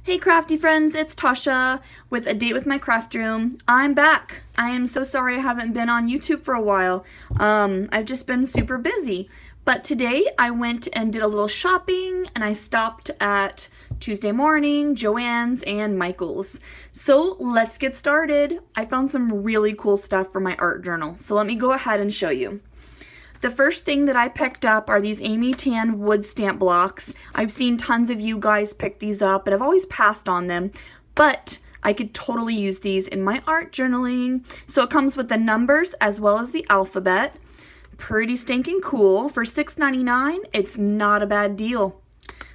Hey crafty friends, it's Tasha with A Date with My Craft Room. I'm back. I am so sorry I haven't been on YouTube for a while. I've just been super busy. But today I went and did a little shopping and I stopped at Tuesday Morning, Joanns, and Michael's. So let's get started. I found some really cool stuff for my art journal. So let me go ahead and show you. The first thing that I picked up are these Amy Tan wood stamp blocks. I've seen tons of you guys pick these up, and I've always passed on them, but I could totally use these in my art journaling. So it comes with the numbers as well as the alphabet. Pretty stinking cool. For $6.99, it's not a bad deal.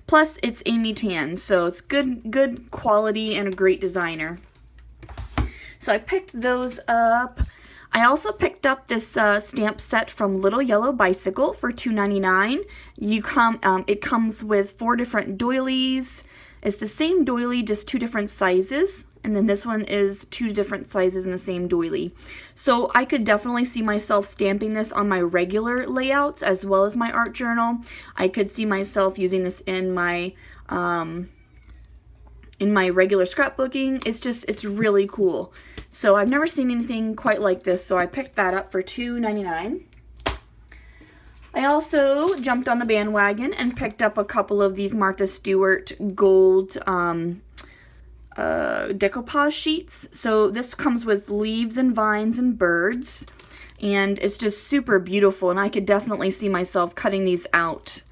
Plus, it's Amy Tan, so it's good quality and a great designer. So I picked those up. I also picked up this stamp set from Little Yellow Bicycle for $2.99. It comes with 4 different doilies. It's the same doily, just 2 different sizes. And then this one is 2 different sizes in the same doily. So I could definitely see myself stamping this on my regular layouts as well as my art journal. I could see myself using this in my regular scrapbooking. It's really cool. So I've never seen anything quite like this, so I picked that up for $2.99. I also jumped on the bandwagon and picked up a couple of these Martha Stewart gold decoupage sheets. So this comes with leaves and vines and birds, and it's just super beautiful, and I could definitely see myself cutting these out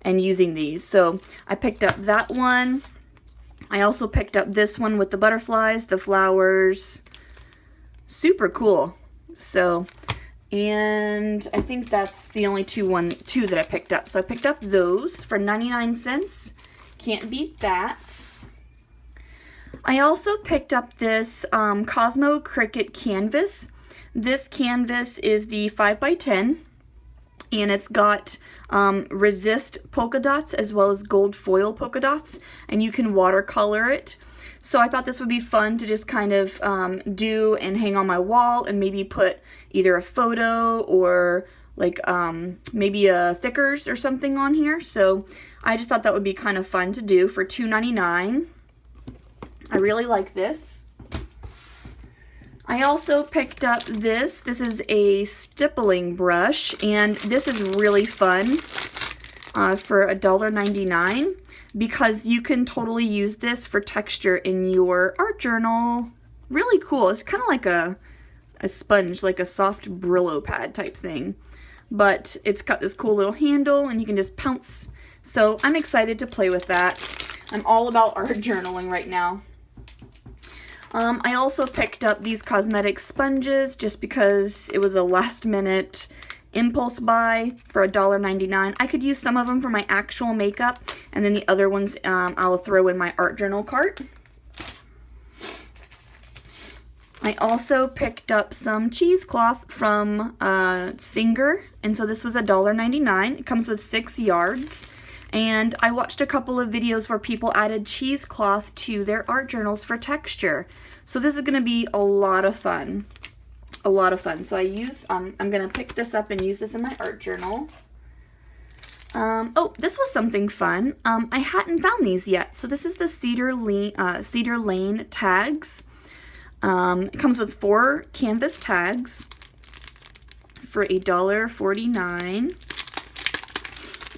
and using these. So I picked up that one. I also picked up this one with the butterflies, the flowers. Super cool. So, and I think that's the only two that I picked up. So I picked up those for 99 cents. Can't beat that. I also picked up this Cosmo Cricut canvas. This canvas is the 5x10. And it's got resist polka dots as well as gold foil polka dots, and you can watercolor it. So I thought this would be fun to just kind of do and hang on my wall and maybe put either a photo or like maybe a thickers or something on here. So I just thought that would be kind of fun to do for $2.99. I really like this. I also picked up this. This is a stippling brush, and this is really fun for $1.99 because you can totally use this for texture in your art journal. Really cool. It's kind of like a sponge, like a soft Brillo pad type thing. But it's got this cool little handle, and you can just pounce. So I'm excited to play with that. I'm all about art journaling right now. I also picked up these cosmetic sponges just because it was a last minute impulse buy for $1.99. I could use some of them for my actual makeup, and then the other ones I'll throw in my art journal cart. I also picked up some cheesecloth from Singer, and so this was $1.99. It comes with 6 yards. And I watched a couple of videos where people added cheesecloth to their art journals for texture. So this is going to be a lot of fun. A lot of fun. So I'm going to pick this up and use this in my art journal. Oh, this was something fun. I hadn't found these yet. So this is the Cedar Lane tags. It comes with 4 canvas tags for $1.49.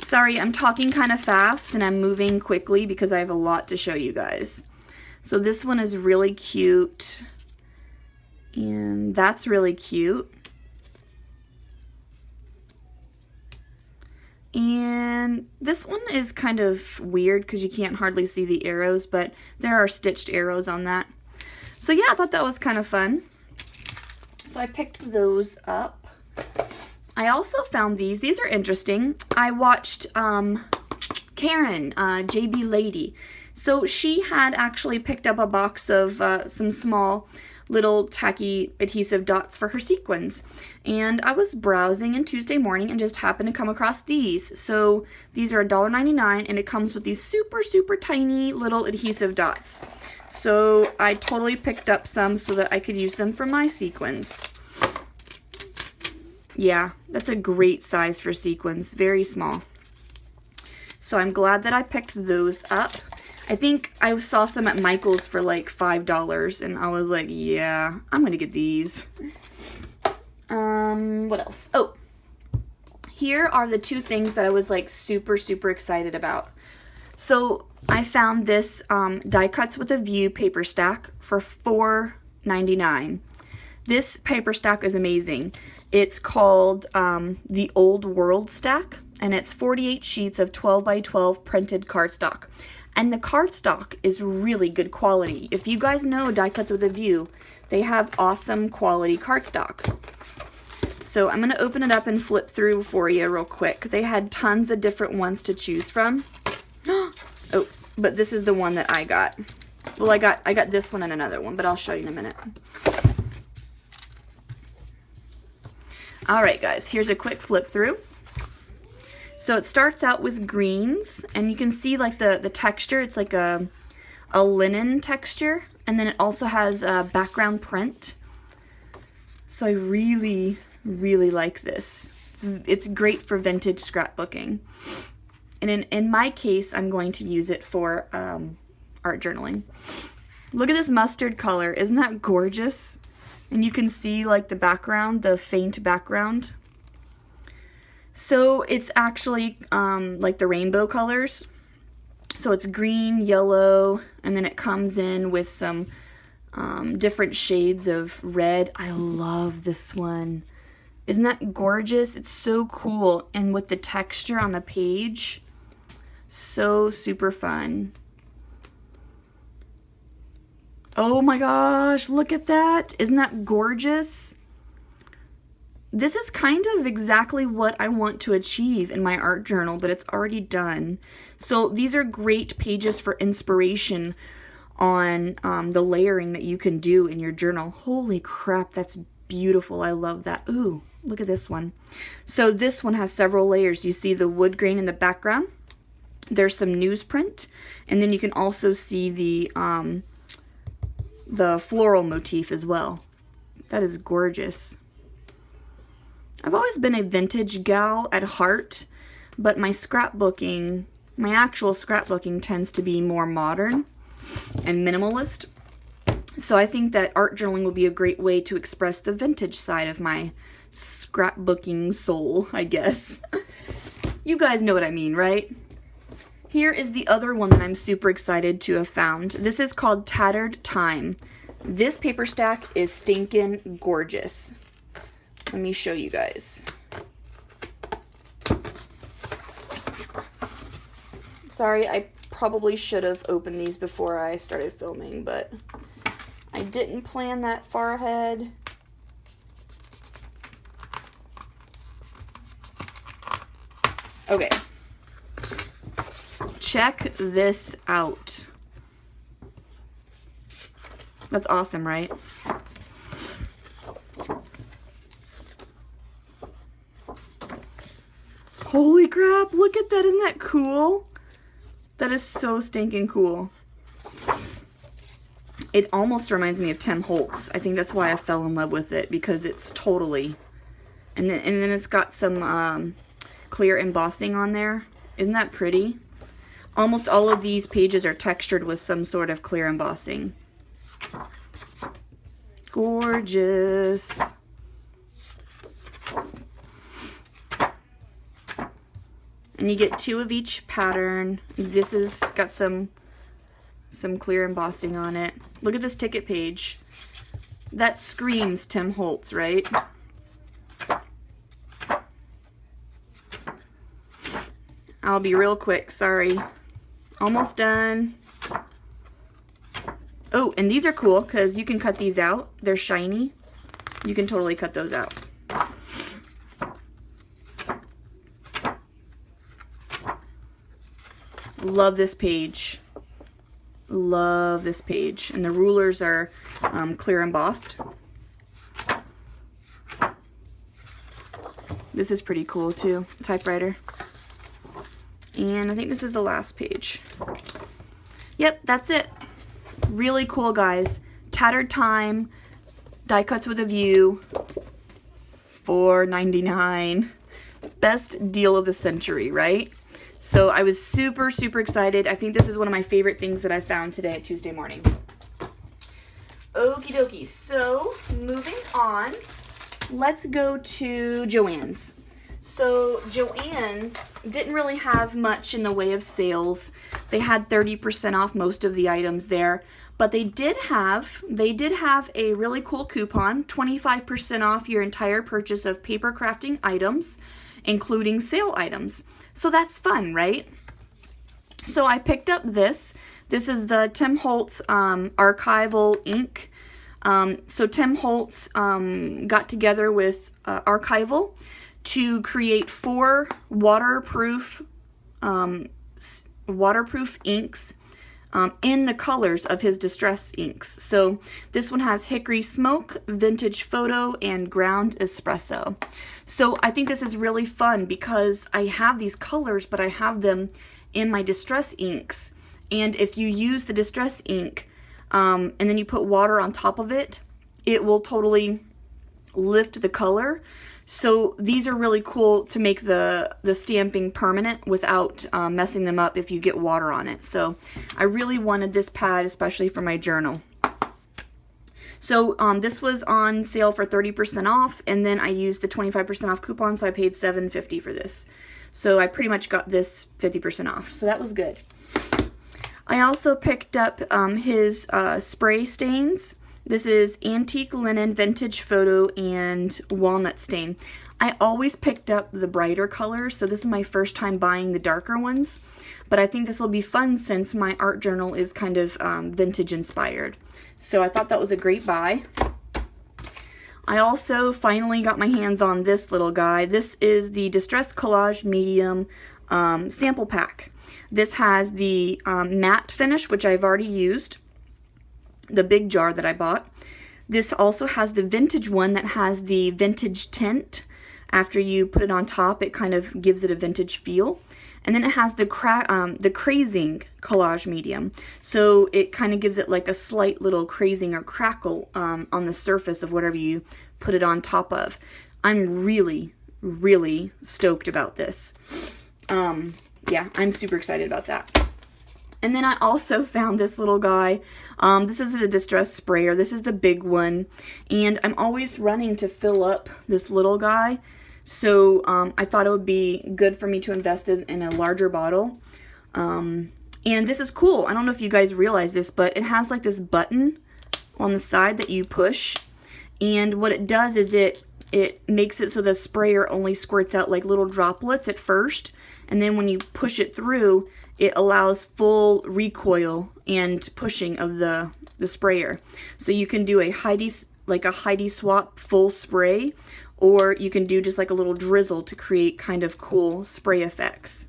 Sorry, I'm talking kind of fast and I'm moving quickly because I have a lot to show you guys. So this one is really cute, and that's really cute. And this one is kind of weird because you can't hardly see the arrows, but there are stitched arrows on that. So yeah, I thought that was kind of fun. So I picked those up. I also found these. These are interesting. I watched Karen, JB Lady. So she had actually picked up a box of some small little tacky adhesive dots for her sequins. And I was browsing on Tuesday morning and just happened to come across these. So these are $1.99, and it comes with these super, super tiny little adhesive dots. So I totally picked up some so that I could use them for my sequins. Yeah, that's a great size for sequins, very small. So I'm glad that I picked those up. I think I saw some at Michael's for like $5 and I was like, yeah, I'm gonna get these. What else? Oh, here are the two things that I was like super excited about. So I found this die cuts with a view paper stack for $4.99. This paper stack is amazing. It's called the Old World stack, and it's 48 sheets of 12 by 12 printed cardstock. And the cardstock is really good quality. If you guys know Die Cuts with a View, they have awesome quality cardstock. So I'm going to open it up and flip through for you real quick. They had tons of different ones to choose from. Oh, but this is the one that I got. Well, I got this one and another one, but I'll show you in a minute. Alright guys, here's a quick flip through. So it starts out with greens, and you can see like the texture, it's like a linen texture, and then it also has a background print. So I really like this. It's great for vintage scrapbooking. And in my case, I'm going to use it for art journaling. Look at this mustard color. Isn't that gorgeous? And you can see like the background, the faint background. So it's actually like the rainbow colors. So it's green, yellow, and then it comes in with some different shades of red. I love this one. Isn't that gorgeous? It's so cool. And with the texture on the page, so super fun. Oh my gosh, look at that. Isn't that gorgeous? This is kind of exactly what I want to achieve in my art journal, but it's already done. So these are great pages for inspiration on the layering that you can do in your journal. Holy crap, that's beautiful. I love that. Ooh, look at this one. So this one has several layers. You see the wood grain in the background. There's some newsprint, and then you can also see the floral motif as well. That is gorgeous. I've always been a vintage gal at heart, but my scrapbooking, my actual scrapbooking tends to be more modern and minimalist. So I think that art journaling would be a great way to express the vintage side of my scrapbooking soul, I guess. You guys know what I mean, right? Here is the other one that I'm super excited to have found. This is called Tattered Time. This paper stack is stinking gorgeous. Let me show you guys. Sorry, I probably should have opened these before I started filming, but I didn't plan that far ahead. Okay. Check this out. That's awesome, right? Holy crap, look at that. Isn't that cool? That is so stinking cool. It almost reminds me of Tim Holtz. I think that's why I fell in love with it, because it's totally... And then it's got some clear embossing on there. Isn't that pretty? Almost all of these pages are textured with some sort of clear embossing. Gorgeous. And you get 2 of each pattern. This has got some clear embossing on it. Look at this ticket page. That screams Tim Holtz, right? I'll be real quick, sorry. Almost done. Oh, and these are cool because you can cut these out. They're shiny. You can totally cut those out. Love this page. Love this page. And the rulers are clear embossed. This is pretty cool too. Typewriter. And I think this is the last page. Yep, that's it. Really cool, guys. Tattered Time. Die Cuts with a View. $4.99. Best deal of the century, right? So I was super, super excited. I think this is one of my favorite things that I found today at Tuesday morning. Okie dokie. So moving on, let's go to Joanns. So Joanns didn't really have much in the way of sales. They had 30% off most of the items there, but they did have a really cool coupon, 25% off your entire purchase of paper crafting items, including sale items. So that's fun, right? So I picked up this. This is the Tim Holtz archival ink. So Tim Holtz got together with Archival to create 4 waterproof inks in the colors of his distress inks. So this one has Hickory Smoke, Vintage Photo, and Ground Espresso. So I think this is really fun because I have these colors, but I have them in my distress inks. And if you use the distress ink and then you put water on top of it, it will totally lift the color. So these are really cool to make the stamping permanent without messing them up if you get water on it. So I really wanted this pad, especially for my journal. So this was on sale for 30% off, and then I used the 25% off coupon, so I paid $7.50 for this. So I pretty much got this 50% off, so that was good. I also picked up his spray stains. This is Antique Linen, Vintage Photo, and Walnut Stain. I always picked up the brighter colors, so this is my first time buying the darker ones. But I think this will be fun since my art journal is kind of vintage inspired. So I thought that was a great buy. I also finally got my hands on this little guy. This is the Distress Collage Medium sample pack. This has the matte finish, which I've already used, the big jar that I bought. This also has the vintage one that has the vintage tint. After you put it on top, it kind of gives it a vintage feel. And then it has the crazing collage medium. So it kind of gives it like a slight little crazing or crackle on the surface of whatever you put it on top of. I'm really, really stoked about this. Yeah, I'm super excited about that. And then I also found this little guy. This is a distress sprayer. This is the big one. And I'm always running to fill up this little guy. So I thought it would be good for me to invest in a larger bottle. And this is cool. I don't know if you guys realize this, but it has like this button on the side that you push. And what it does is it makes it so the sprayer only squirts out like little droplets at first. And then when you push it through, it allows full recoil and pushing of the sprayer. So you can do a Heidi Swap full spray, or you can do just like a little drizzle to create kind of cool spray effects.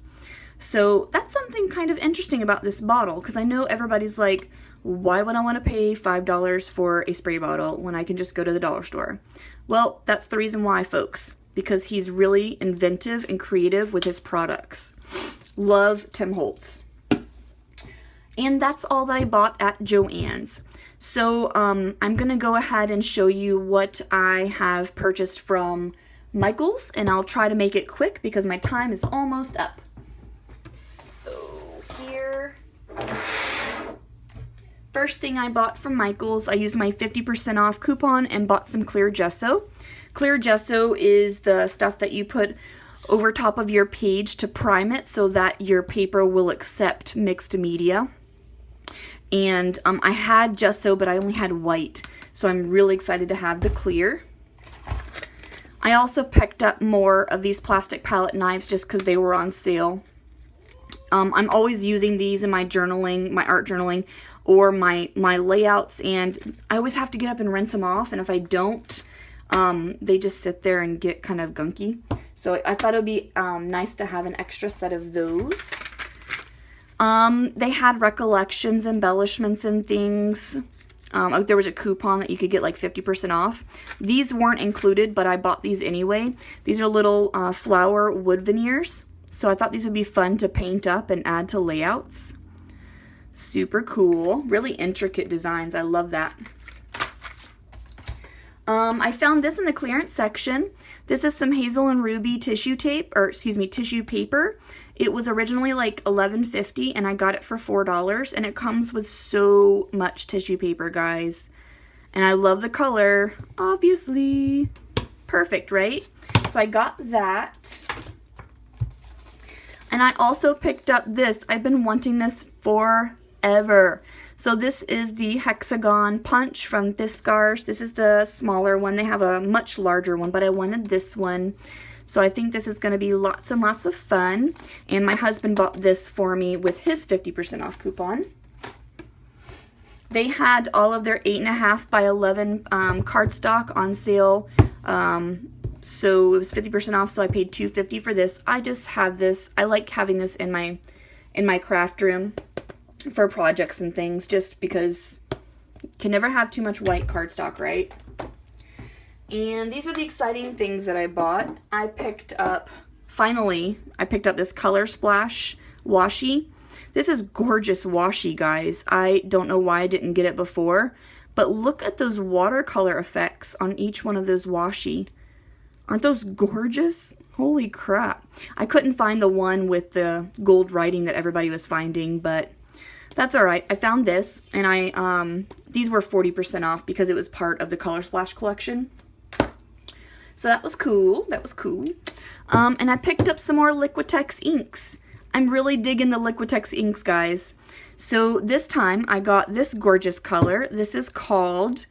So that's something kind of interesting about this bottle, because I know everybody's like, why would I want to pay $5 for a spray bottle when I can just go to the dollar store? Well, that's the reason why, folks, because he's really inventive and creative with his products. Love Tim Holtz. And that's all that I bought at Joann's. So I'm going to go ahead and show you what I have purchased from Michael's, and I'll try to make it quick because my time is almost up. So here, first thing I bought from Michael's, I used my 50% off coupon and bought some clear gesso. Clear gesso is the stuff that you put over top of your page to prime it so that your paper will accept mixed media. And I had gesso, but I only had white, so I'm really excited to have the clear. I also picked up more of these plastic palette knives just because they were on sale. I'm always using these in my journaling, my art journaling, or my layouts, and I always have to get up and rinse them off, and if I don't, they just sit there and get kind of gunky. So I thought it would be nice to have an extra set of those. They had recollections, embellishments, and things. There was a coupon that you could get like 50% off. These weren't included, but I bought these anyway. These are little flower wood veneers. So I thought these would be fun to paint up and add to layouts. Super cool. Really intricate designs. I love that. I found this in the clearance section. This is some Hazel and Ruby tissue tape, or excuse me, tissue paper. It was originally like $11.50 and I got it for $4, and it comes with so much tissue paper, guys. And I love the color, obviously. Perfect, right? So I got that. And I also picked up this. I've been wanting this forever. So this is the hexagon punch from Fiskars. This is the smaller one. They have a much larger one, but I wanted this one. So I think this is going to be lots and lots of fun. And my husband bought this for me with his 50% off coupon. They had all of their 8.5 by 11 cardstock on sale. So it was 50% off, so I paid $2.50 for this. I just have this. I like having this in my craft room for projects and things, just because you can never have too much white cardstock, right? And these are the exciting things that I bought. Finally, I picked up this Color Splash washi. This is gorgeous washi, guys. I don't know why I didn't get it before, but look at those watercolor effects on each one of those washi. Aren't those gorgeous? Holy crap. I couldn't find the one with the gold writing that everybody was finding, but that's alright. I found this, and these were 40% off because it was part of the Color Splash collection. So that was cool. That was cool. And I picked up some more Liquitex inks. I'm really digging the Liquitex inks, guys. So this time I got this gorgeous color. This is called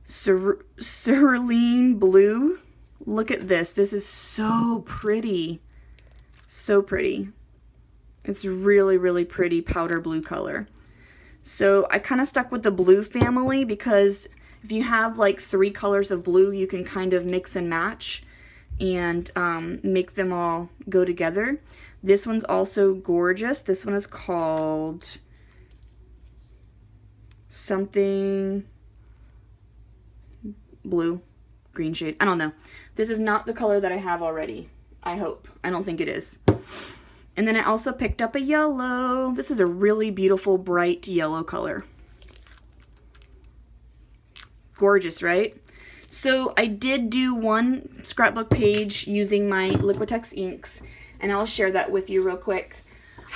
Cerulean Blue. Look at this. This is so pretty. So pretty. It's really, really pretty powder blue color. So I kind of stuck with the blue family because if you have like 3 colors of blue, you can kind of mix and match and make them all go together. This one's also gorgeous. This one is called something blue, green shade. I don't know. This is not the color that I have already. I hope. I don't think it is. And then I also picked up a yellow. This is a really beautiful, bright yellow color. Gorgeous, right? So I did do one scrapbook page using my Liquitex inks, and I'll share that with you real quick.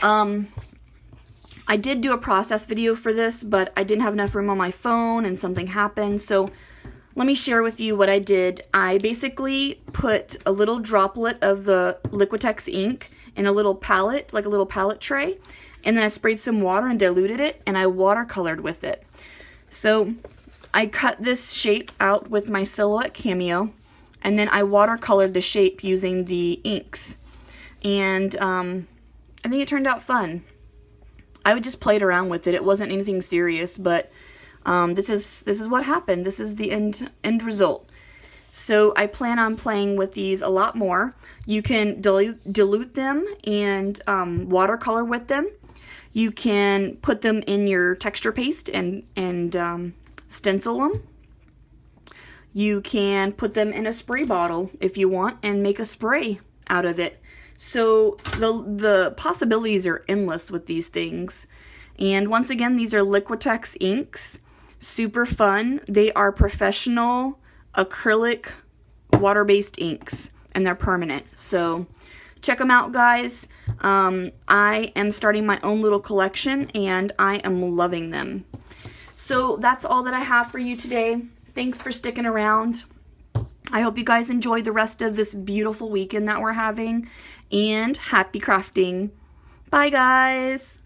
I did do a process video for this, but I didn't have enough room on my phone and something happened. So let me share with you what I did. I basically put a little droplet of the Liquitex ink in a little palette, like a little palette tray, and then I sprayed some water and diluted it, and I watercolored with it. So I cut this shape out with my Silhouette Cameo, and then I watercolored the shape using the inks. And I think it turned out fun. I would just played around with it. It wasn't anything serious, but this is what happened. This is the end result. So I plan on playing with these a lot more. You can dilute them and watercolor with them. You can put them in your texture paste and stencil them. You can put them in a spray bottle if you want and make a spray out of it. So the possibilities are endless with these things. And once again, these are Liquitex inks. Super fun. They are professional acrylic water-based inks, and they're permanent. So check them out, guys. I am starting my own little collection, and I am loving them. So that's all that I have for you today. Thanks for sticking around. I hope you guys enjoy the rest of this beautiful weekend that we're having, and happy crafting. Bye, guys.